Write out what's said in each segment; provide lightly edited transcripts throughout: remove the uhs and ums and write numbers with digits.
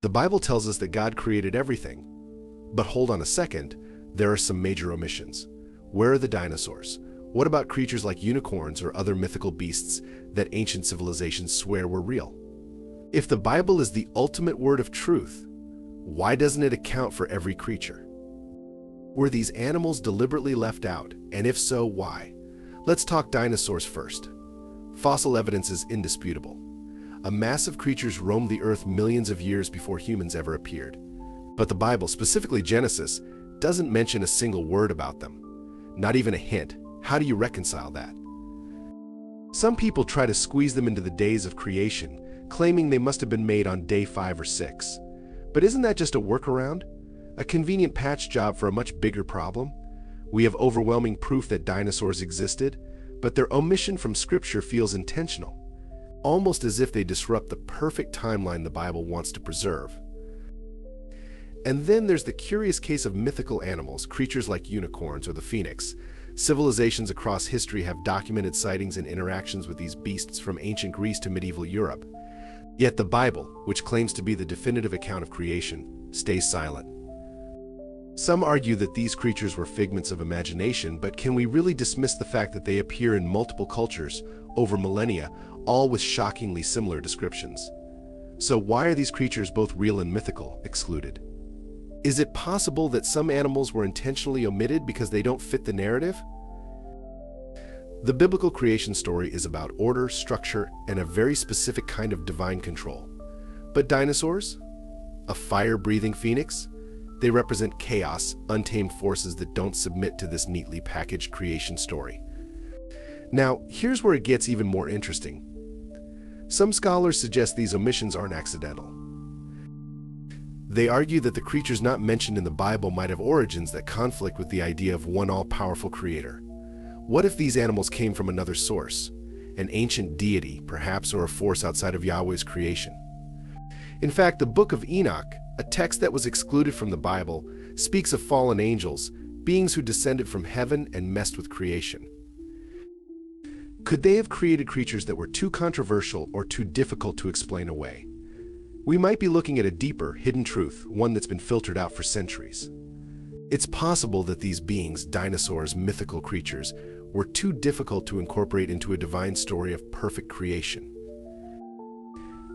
The Bible tells us that God created everything. But hold on a second, there are some major omissions. Where are the dinosaurs? What about creatures like unicorns or other mythical beasts that ancient civilizations swear were real? If the Bible is the ultimate word of truth, why doesn't it account for every creature? Were these animals deliberately left out? And if so, why? Let's talk dinosaurs first. Fossil evidence is indisputable. A mass of creatures roamed the earth millions of years before humans ever appeared. But the Bible, specifically Genesis, doesn't mention a single word about them. Not even a hint. How do you reconcile that? Some people try to squeeze them into the days of creation, claiming they must have been made on day 5 or 6. But isn't that just a workaround? A convenient patch job for a much bigger problem? We have overwhelming proof that dinosaurs existed, but their omission from Scripture feels intentional, almost as if they disrupt the perfect timeline the Bible wants to preserve. And then there's the curious case of mythical animals, creatures like unicorns or the phoenix. Civilizations across history have documented sightings and interactions with these beasts from ancient Greece to medieval Europe. Yet the Bible, which claims to be the definitive account of creation, stays silent. Some argue that these creatures were figments of imagination, but can we really dismiss the fact that they appear in multiple cultures over millennia, all with shockingly similar descriptions? So why are these creatures, both real and mythical, excluded? Is it possible that some animals were intentionally omitted because they don't fit the narrative? The biblical creation story is about order, structure, and a very specific kind of divine control. But dinosaurs? A fire-breathing phoenix? They represent chaos, untamed forces that don't submit to this neatly packaged creation story. Now, here's where it gets even more interesting. Some scholars suggest these omissions aren't accidental. They argue that the creatures not mentioned in the Bible might have origins that conflict with the idea of one all-powerful creator. What if these animals came from another source? An ancient deity, perhaps, or a force outside of Yahweh's creation? In fact, the Book of Enoch, a text that was excluded from the Bible, speaks of fallen angels, beings who descended from heaven and messed with creation. Could they have created creatures that were too controversial or too difficult to explain away? We might be looking at a deeper, hidden truth, one that's been filtered out for centuries. It's possible that these beings, dinosaurs, mythical creatures, were too difficult to incorporate into a divine story of perfect creation.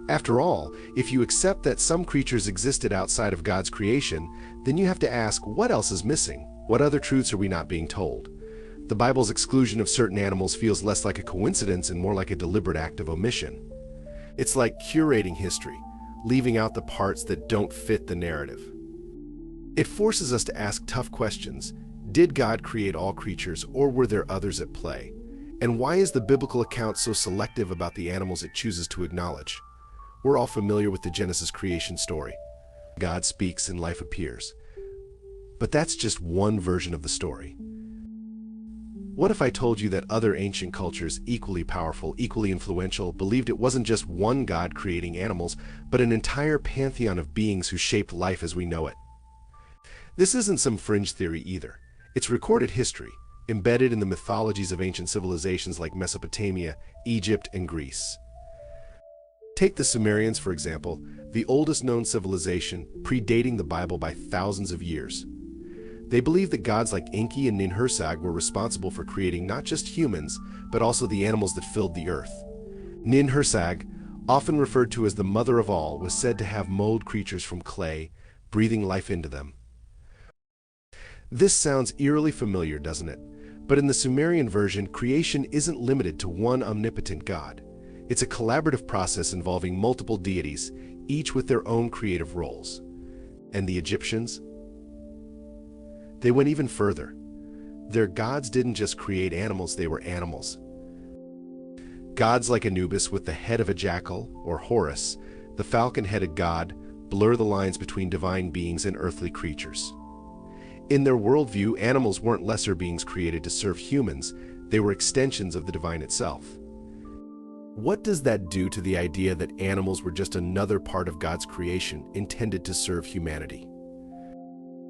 After all, if you accept that some creatures existed outside of God's creation, then you have to ask, what else is missing? What other truths are we not being told? The Bible's exclusion of certain animals feels less like a coincidence and more like a deliberate act of omission. It's like curating history, leaving out the parts that don't fit the narrative. It forces us to ask tough questions. Did God create all creatures, or were there others at play? And why is the biblical account so selective about the animals it chooses to acknowledge? We're all familiar with the Genesis creation story. God speaks and life appears. But that's just one version of the story. What if I told you that other ancient cultures, equally powerful, equally influential, believed it wasn't just one God creating animals, but an entire pantheon of beings who shaped life as we know it? This isn't some fringe theory either. It's recorded history, embedded in the mythologies of ancient civilizations like Mesopotamia, Egypt, and Greece. Take the Sumerians, for example, the oldest known civilization, predating the Bible by thousands of years. They believed that gods like Enki and Ninhursag were responsible for creating not just humans, but also the animals that filled the earth. Ninhursag, often referred to as the mother of all, was said to have molded creatures from clay, breathing life into them. This sounds eerily familiar, doesn't it? But in the Sumerian version, creation isn't limited to one omnipotent god. It's a collaborative process involving multiple deities, each with their own creative roles. And the Egyptians? They went even further. Their gods didn't just create animals, they were animals. Gods like Anubis with the head of a jackal, or Horus, the falcon-headed god, blur the lines between divine beings and earthly creatures. In their worldview, animals weren't lesser beings created to serve humans, they were extensions of the divine itself. What does that do to the idea that animals were just another part of God's creation intended to serve humanity?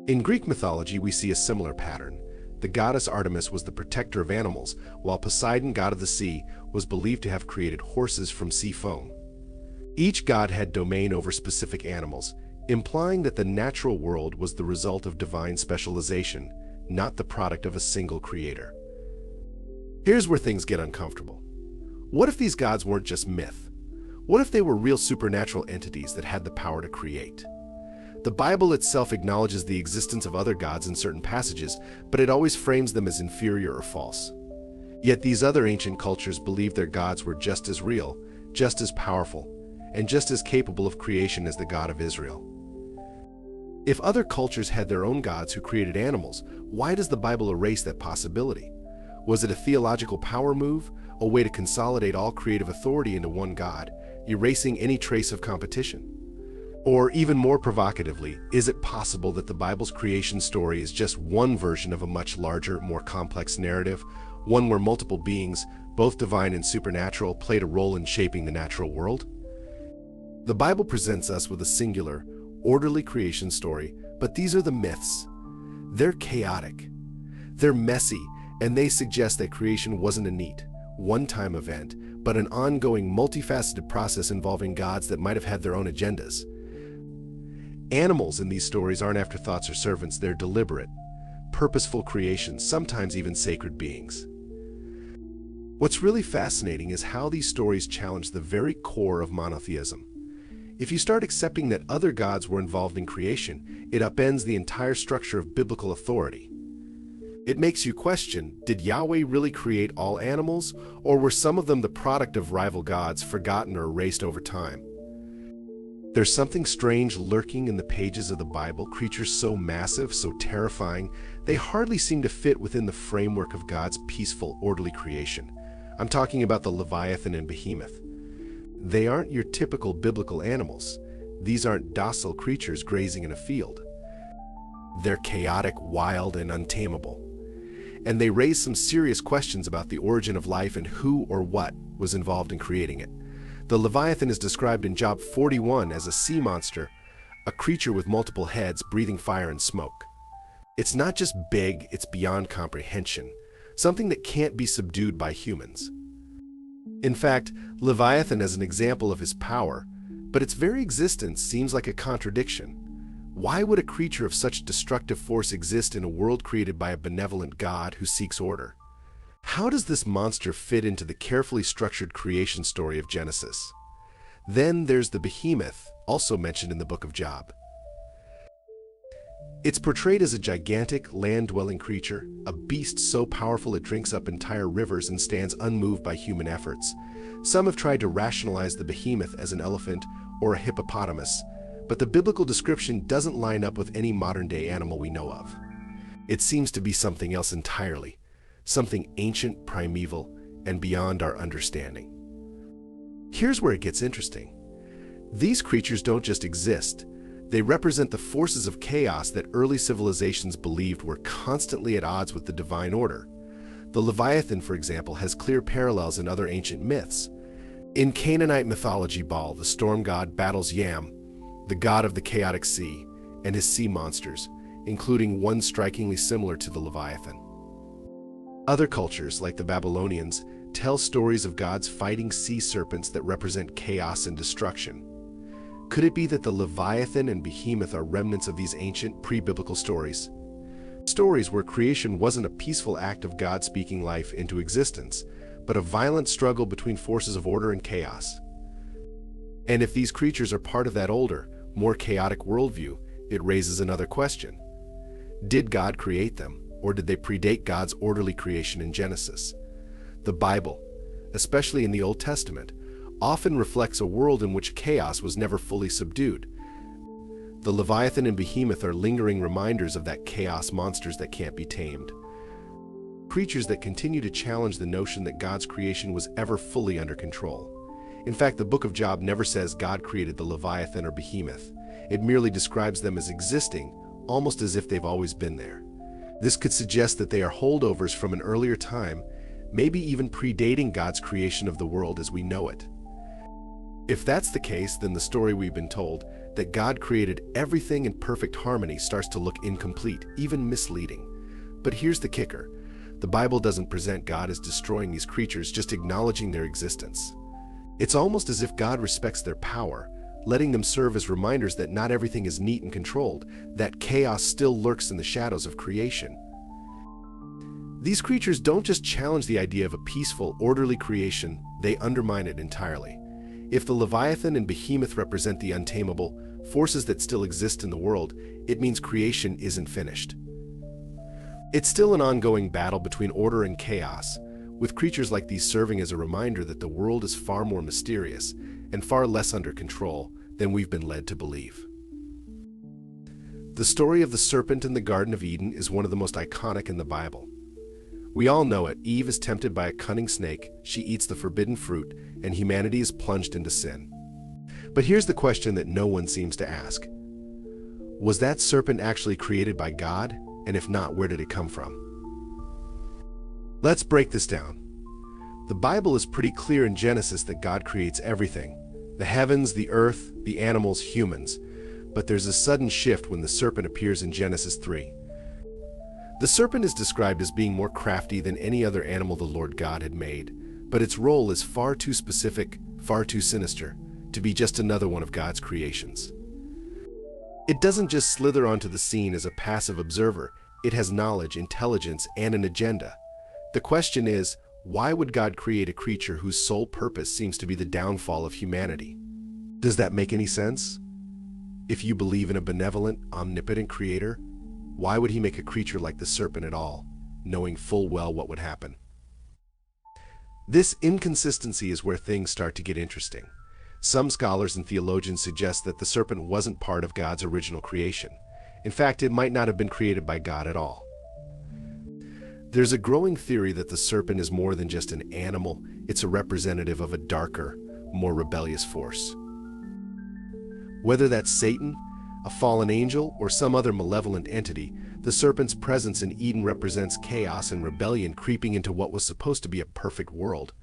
In Greek mythology, we see a similar pattern. The goddess Artemis was the protector of animals, while Poseidon, god of the sea, was believed to have created horses from sea foam. Each god had domain over specific animals, implying that the natural world was the result of divine specialization, not the product of a single creator. Here's where things get uncomfortable. What if these gods weren't just myth? What if they were real supernatural entities that had the power to create? The Bible itself acknowledges the existence of other gods in certain passages, but it always frames them as inferior or false. Yet these other ancient cultures believed their gods were just as real, just as powerful, and just as capable of creation as the God of Israel. If other cultures had their own gods who created animals, why does the Bible erase that possibility? Was it a theological power move, a way to consolidate all creative authority into one God, erasing any trace of competition? Or even more provocatively, is it possible that the Bible's creation story is just one version of a much larger, more complex narrative, one where multiple beings, both divine and supernatural, played a role in shaping the natural world? The Bible presents us with a singular, orderly creation story, but these are the myths. They're chaotic. They're messy, and they suggest that creation wasn't a neat, one-time event, but an ongoing, multifaceted process involving gods that might have had their own agendas. Animals in these stories aren't afterthoughts or servants, they're deliberate, purposeful creations, sometimes even sacred beings. What's really fascinating is how these stories challenge the very core of monotheism. If you start accepting that other gods were involved in creation, it upends the entire structure of biblical authority. It makes you question, did Yahweh really create all animals, or were some of them the product of rival gods, forgotten or erased over time? There's something strange lurking in the pages of the Bible, creatures so massive, so terrifying, they hardly seem to fit within the framework of God's peaceful, orderly creation. I'm talking about the Leviathan and Behemoth. They aren't your typical biblical animals. These aren't docile creatures grazing in a field. They're chaotic, wild, and untamable. And they raise some serious questions about the origin of life and who or what was involved in creating it. The Leviathan is described in Job 41 as a sea monster, a creature with multiple heads breathing fire and smoke. It's not just big, it's beyond comprehension, something that can't be subdued by humans. In fact, Leviathan is an example of his power, but its very existence seems like a contradiction. Why would a creature of such destructive force exist in a world created by a benevolent God who seeks order? How does this monster fit into the carefully structured creation story of Genesis? Then there's the Behemoth, also mentioned in the book of Job. It's portrayed as a gigantic, land-dwelling creature, a beast so powerful it drinks up entire rivers and stands unmoved by human efforts. Some have tried to rationalize the Behemoth as an elephant or a hippopotamus, but the biblical description doesn't line up with any modern-day animal we know of. It seems to be something else entirely. Something ancient, primeval, and beyond our understanding. Here's where it gets interesting. These creatures don't just exist. They represent the forces of chaos that early civilizations believed were constantly at odds with the divine order. The Leviathan, for example, has clear parallels in other ancient myths. In Canaanite mythology, Baal, the storm god, battles Yam, the god of the chaotic sea, and his sea monsters, including one strikingly similar to the Leviathan. Other cultures, like the Babylonians, tell stories of gods fighting sea serpents that represent chaos and destruction. Could it be that the Leviathan and Behemoth are remnants of these ancient, pre-biblical stories? Stories where creation wasn't a peaceful act of God speaking life into existence, but a violent struggle between forces of order and chaos. And if these creatures are part of that older, more chaotic worldview, it raises another question. Did God create them? Or did they predate God's orderly creation in Genesis? The Bible, especially in the Old Testament, often reflects a world in which chaos was never fully subdued. The Leviathan and Behemoth are lingering reminders of that chaos, monsters that can't be tamed. Creatures that continue to challenge the notion that God's creation was ever fully under control. In fact, the book of Job never says God created the Leviathan or Behemoth. It merely describes them as existing, almost as if they've always been there. This could suggest that they are holdovers from an earlier time, maybe even predating God's creation of the world as we know it. If that's the case, then the story we've been told, that God created everything in perfect harmony, starts to look incomplete, even misleading. But here's the kicker. The Bible doesn't present God as destroying these creatures, just acknowledging their existence. It's almost as if God respects their power, letting them serve as reminders that not everything is neat and controlled, that chaos still lurks in the shadows of creation. These creatures don't just challenge the idea of a peaceful, orderly creation, they undermine it entirely. If the Leviathan and Behemoth represent the untamable, forces that still exist in the world, it means creation isn't finished. It's still an ongoing battle between order and chaos, with creatures like these serving as a reminder that the world is far more mysterious and far less under control than we've been led to believe. The story of the serpent in the Garden of Eden is one of the most iconic in the Bible. We all know it. Eve is tempted by a cunning snake, she eats the forbidden fruit, and humanity is plunged into sin. But here's the question that no one seems to ask. Was that serpent actually created by God? And if not, where did it come from? Let's break this down. The Bible is pretty clear in Genesis that God creates everything: the heavens, the earth, the animals, humans. But there's a sudden shift when the serpent appears in Genesis 3. The serpent is described as being more crafty than any other animal the Lord God had made, but its role is far too specific, far too sinister, to be just another one of God's creations. It doesn't just slither onto the scene as a passive observer, it has knowledge, intelligence, and an agenda. The question is, why would God create a creature whose sole purpose seems to be the downfall of humanity? Does that make any sense? If you believe in a benevolent, omnipotent creator, why would he make a creature like the serpent at all, knowing full well what would happen? This inconsistency is where things start to get interesting. Some scholars and theologians suggest that the serpent wasn't part of God's original creation. In fact, it might not have been created by God at all. There's a growing theory that the serpent is more than just an animal, it's a representative of a darker, more rebellious force. Whether that's Satan, a fallen angel, or some other malevolent entity, the serpent's presence in Eden represents chaos and rebellion creeping into what was supposed to be a perfect world.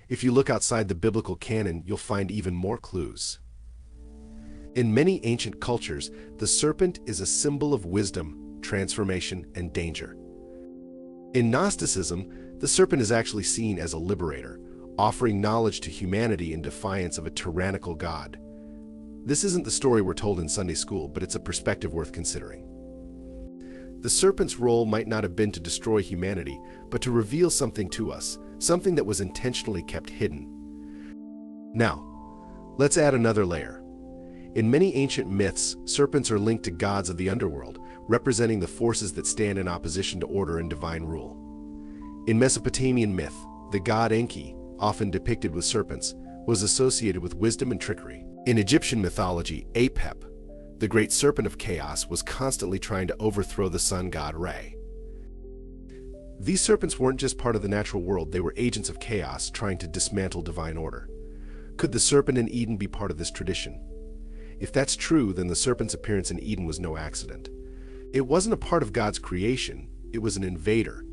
If you look outside the biblical canon, you'll find even more clues. In many ancient cultures, the serpent is a symbol of wisdom, transformation, and danger. In Gnosticism, the serpent is actually seen as a liberator, offering knowledge to humanity in defiance of a tyrannical God. This isn't the story we're told in Sunday school, but it's a perspective worth considering. The serpent's role might not have been to destroy humanity, but to reveal something to us, something that was intentionally kept hidden. Now, let's add another layer. In many ancient myths, serpents are linked to gods of the underworld, representing the forces that stand in opposition to order and divine rule. In Mesopotamian myth, the god Enki, often depicted with serpents, was associated with wisdom and trickery. In Egyptian mythology, Apep, the great serpent of chaos, was constantly trying to overthrow the sun god Re. These serpents weren't just part of the natural world, they were agents of chaos trying to dismantle divine order. Could the serpent in Eden be part of this tradition? If that's true, then the serpent's appearance in Eden was no accident. It wasn't a part of God's creation, it was an invader,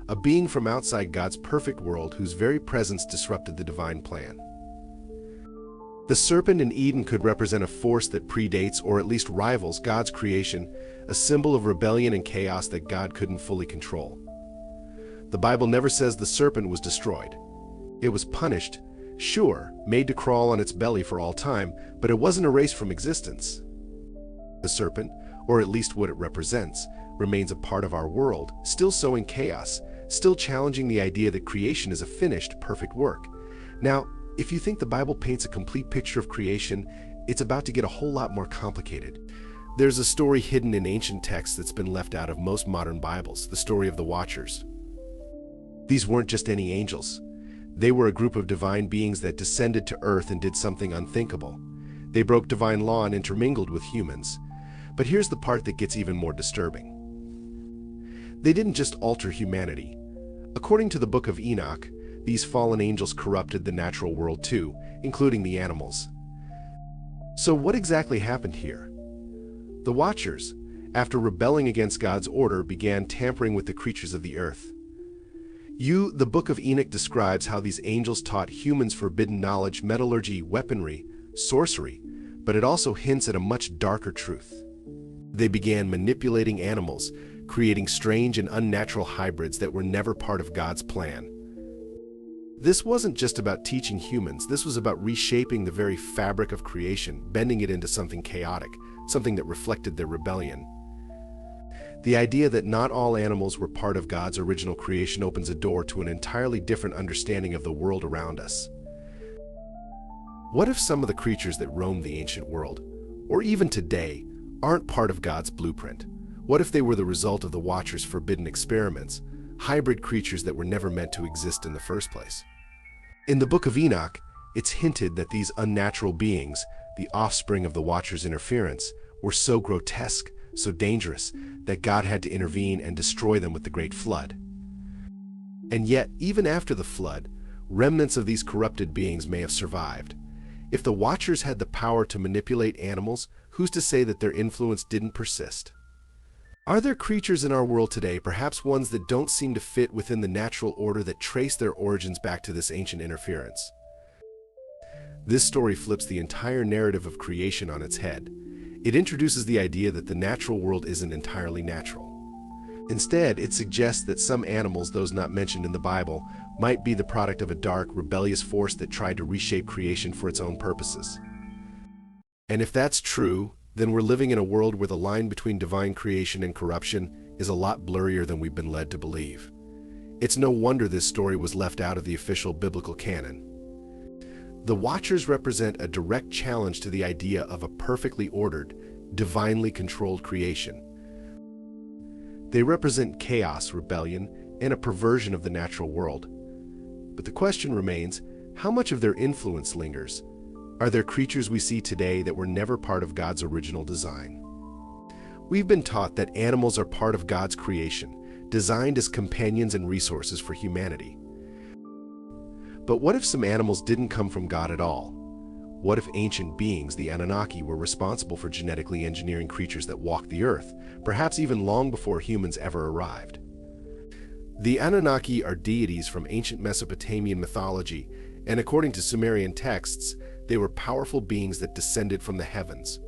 a being from outside God's perfect world whose very presence disrupted the divine plan. The serpent in Eden could represent a force that predates or at least rivals God's creation, a symbol of rebellion and chaos that God couldn't fully control. The Bible never says the serpent was destroyed. It was punished, sure, made to crawl on its belly for all time, but it wasn't erased from existence. The serpent, or at least what it represents, remains a part of our world, still sowing chaos, still challenging the idea that creation is a finished, perfect work. Now, if you think the Bible paints a complete picture of creation, it's about to get a whole lot more complicated. There's a story hidden in ancient texts that's been left out of most modern Bibles, the story of the Watchers. These weren't just any angels. They were a group of divine beings that descended to earth and did something unthinkable. They broke divine law and intermingled with humans. But here's the part that gets even more disturbing. They didn't just alter humanity. According to the Book of Enoch, these fallen angels corrupted the natural world too, including the animals. So what exactly happened here? The Watchers, after rebelling against God's order, began tampering with the creatures of the earth. The Book of Enoch describes how these angels taught humans forbidden knowledge, metallurgy, weaponry, sorcery, but it also hints at a much darker truth. They began manipulating animals, creating strange and unnatural hybrids that were never part of God's plan. This wasn't just about teaching humans, this was about reshaping the very fabric of creation, bending it into something chaotic, something that reflected their rebellion. The idea that not all animals were part of God's original creation opens a door to an entirely different understanding of the world around us. What if some of the creatures that roamed the ancient world, or even today, aren't part of God's blueprint? What if they were the result of the Watcher's forbidden experiments, hybrid creatures that were never meant to exist in the first place? In the Book of Enoch, it's hinted that these unnatural beings, the offspring of the Watcher's interference, were so grotesque, so dangerous, that God had to intervene and destroy them with the Great Flood. And yet, even after the flood, remnants of these corrupted beings may have survived. If the Watchers had the power to manipulate animals, who's to say that their influence didn't persist? Are there creatures in our world today, perhaps ones that don't seem to fit within the natural order, that trace their origins back to this ancient interference? This story flips the entire narrative of creation on its head. It introduces the idea that the natural world isn't entirely natural. Instead, it suggests that some animals, those not mentioned in the Bible, might be the product of a dark, rebellious force that tried to reshape creation for its own purposes. And if that's true, then we're living in a world where the line between divine creation and corruption is a lot blurrier than we've been led to believe. It's no wonder this story was left out of the official biblical canon. The Watchers represent a direct challenge to the idea of a perfectly ordered, divinely controlled creation. They represent chaos, rebellion, and a perversion of the natural world. But the question remains, how much of their influence lingers? Are there creatures we see today that were never part of God's original design? We've been taught that animals are part of God's creation, designed as companions and resources for humanity. But what if some animals didn't come from God at all? What if ancient beings, the Anunnaki, were responsible for genetically engineering creatures that walked the earth, perhaps even long before humans ever arrived? The Anunnaki are deities from ancient Mesopotamian mythology, and according to Sumerian texts, they were powerful beings that descended from the heavens.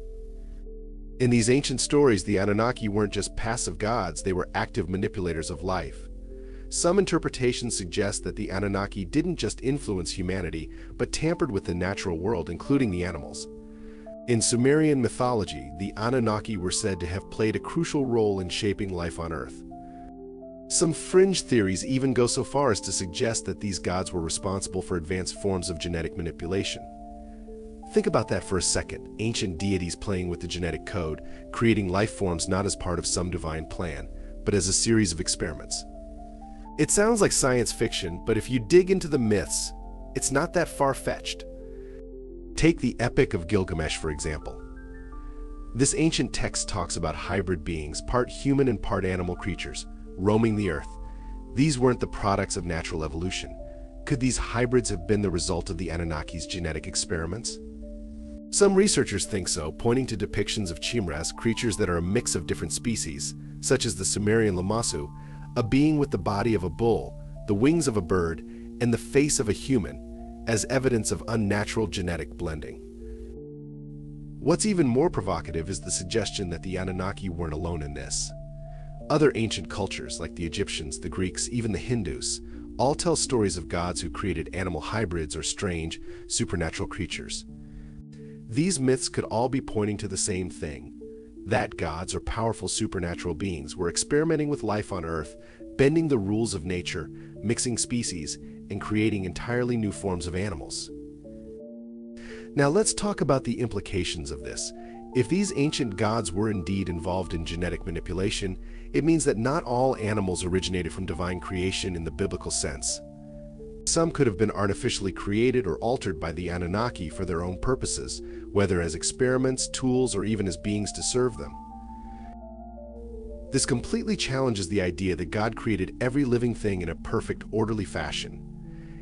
In these ancient stories, the Anunnaki weren't just passive gods, they were active manipulators of life. Some interpretations suggest that the Anunnaki didn't just influence humanity, but tampered with the natural world, including the animals. In Sumerian mythology, the Anunnaki were said to have played a crucial role in shaping life on Earth. Some fringe theories even go so far as to suggest that these gods were responsible for advanced forms of genetic manipulation. Think about that for a second, ancient deities playing with the genetic code, creating life forms not as part of some divine plan, but as a series of experiments. It sounds like science fiction, but if you dig into the myths, it's not that far-fetched. Take the Epic of Gilgamesh, for example. This ancient text talks about hybrid beings, part human and part animal creatures, roaming the earth. These weren't the products of natural evolution. Could these hybrids have been the result of the Anunnaki's genetic experiments? Some researchers think so, pointing to depictions of chimras, creatures that are a mix of different species, such as the Sumerian Lamassu, a being with the body of a bull, the wings of a bird, and the face of a human, as evidence of unnatural genetic blending. What's even more provocative is the suggestion that the Anunnaki weren't alone in this. Other ancient cultures, like the Egyptians, the Greeks, even the Hindus, all tell stories of gods who created animal hybrids or strange, supernatural creatures. These myths could all be pointing to the same thing, that gods or powerful supernatural beings were experimenting with life on Earth, bending the rules of nature, mixing species, and creating entirely new forms of animals. Now let's talk about the implications of this. If these ancient gods were indeed involved in genetic manipulation, it means that not all animals originated from divine creation in the biblical sense. Some could have been artificially created or altered by the Anunnaki for their own purposes, whether as experiments, tools, or even as beings to serve them. This completely challenges the idea that God created every living thing in a perfect, orderly fashion.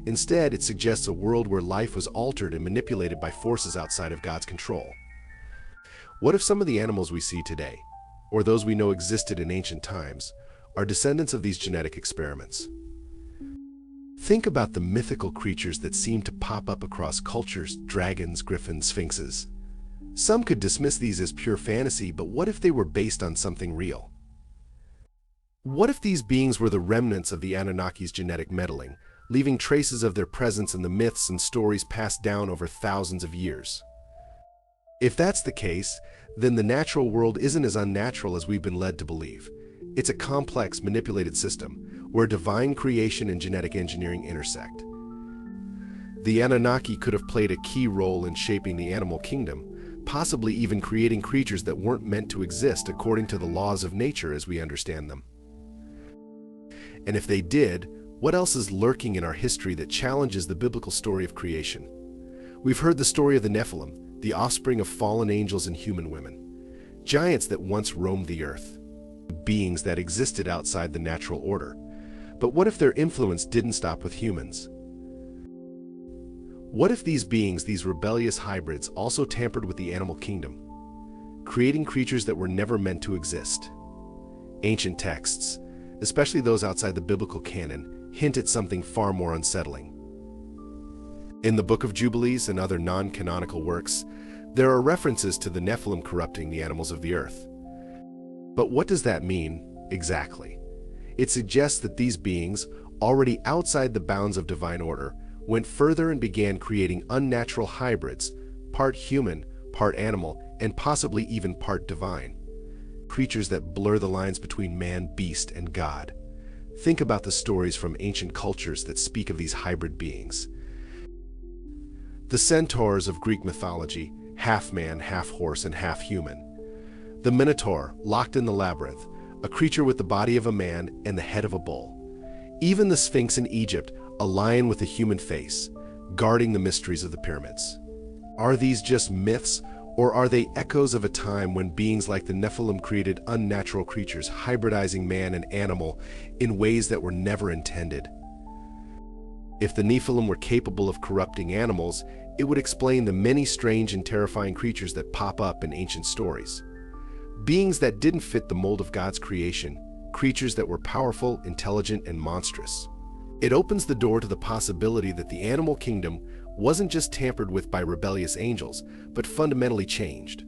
Instead, it suggests a world where life was altered and manipulated by forces outside of God's control. What if some of the animals we see today, or those we know existed in ancient times, are descendants of these genetic experiments? Think about the mythical creatures that seem to pop up across cultures: dragons, griffins, sphinxes. Some could dismiss these as pure fantasy, but what if they were based on something real? What if these beings were the remnants of the Anunnaki's genetic meddling, leaving traces of their presence in the myths and stories passed down over thousands of years. If that's the case, then the natural world isn't as unnatural as we've been led to believe. It's a complex, manipulated system where divine creation and genetic engineering intersect. The Anunnaki could have played a key role in shaping the animal kingdom, possibly even creating creatures that weren't meant to exist according to the laws of nature as we understand them. And if they did, what else is lurking in our history that challenges the biblical story of creation? We've heard the story of the Nephilim, the offspring of fallen angels and human women, giants that once roamed the earth, beings that existed outside the natural order. But what if their influence didn't stop with humans? What if these beings, these rebellious hybrids, also tampered with the animal kingdom, creating creatures that were never meant to exist? Ancient texts, especially those outside the biblical canon, hint at something far more unsettling. In the Book of Jubilees and other non-canonical works, there are references to the Nephilim corrupting the animals of the earth. But what does that mean, exactly? It suggests that these beings, already outside the bounds of divine order, went further and began creating unnatural hybrids, part human, part animal, and possibly even part divine. Creatures that blur the lines between man, beast, and God. Think about the stories from ancient cultures that speak of these hybrid beings. The centaurs of Greek mythology, half man, half horse, and half human. The Minotaur, locked in the labyrinth, a creature with the body of a man and the head of a bull. Even the Sphinx in Egypt, a lion with a human face, guarding the mysteries of the pyramids. Are these just myths, or are they echoes of a time when beings like the Nephilim created unnatural creatures, hybridizing man and animal in ways that were never intended? If the Nephilim were capable of corrupting animals, it would explain the many strange and terrifying creatures that pop up in ancient stories. Beings that didn't fit the mold of God's creation, creatures that were powerful, intelligent, and monstrous. It opens the door to the possibility that the animal kingdom wasn't just tampered with by rebellious angels, but fundamentally changed.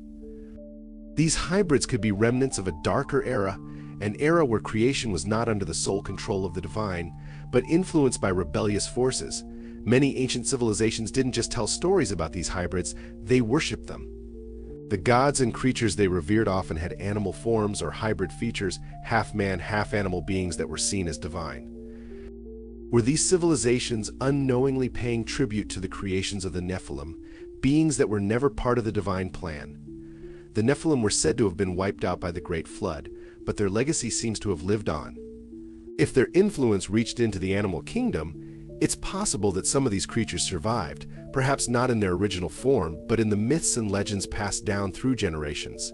These hybrids could be remnants of a darker era, an era where creation was not under the sole control of the divine, but influenced by rebellious forces. Many ancient civilizations didn't just tell stories about these hybrids, they worshipped them. The gods and creatures they revered often had animal forms or hybrid features, half-man, half-animal beings that were seen as divine. Were these civilizations unknowingly paying tribute to the creations of the Nephilim, beings that were never part of the divine plan? The Nephilim were said to have been wiped out by the Great Flood, but their legacy seems to have lived on. If their influence reached into the animal kingdom, it's possible that some of these creatures survived, perhaps not in their original form, but in the myths and legends passed down through generations.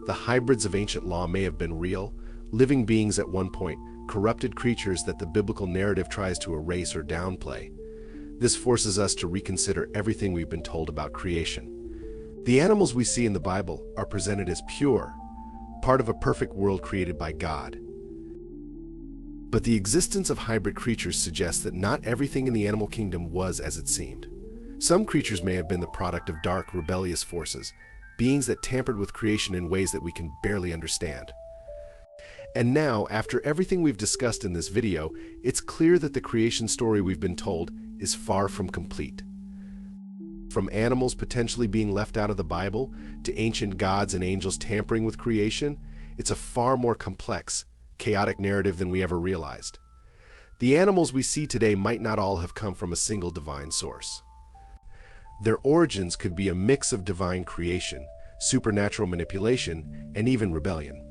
The hybrids of ancient law may have been real, living beings at one point, corrupted creatures that the biblical narrative tries to erase or downplay. This forces us to reconsider everything we've been told about creation. The animals we see in the Bible are presented as pure, part of a perfect world created by God. But the existence of hybrid creatures suggests that not everything in the animal kingdom was as it seemed. Some creatures may have been the product of dark, rebellious forces, beings that tampered with creation in ways that we can barely understand. And now, after everything we've discussed in this video, it's clear that the creation story we've been told is far from complete. From animals potentially being left out of the Bible, to ancient gods and angels tampering with creation, it's a far more complex, chaotic narrative than we ever realized. The animals we see today might not all have come from a single divine source. Their origins could be a mix of divine creation, supernatural manipulation, and even rebellion.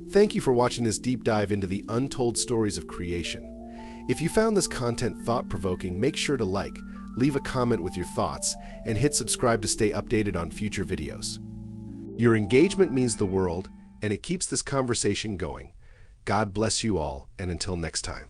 Thank you for watching this deep dive into the untold stories of creation. If you found this content thought-provoking, make sure to like, leave a comment with your thoughts, and hit subscribe to stay updated on future videos. Your engagement means the world, and it keeps this conversation going. God bless you all, and until next time.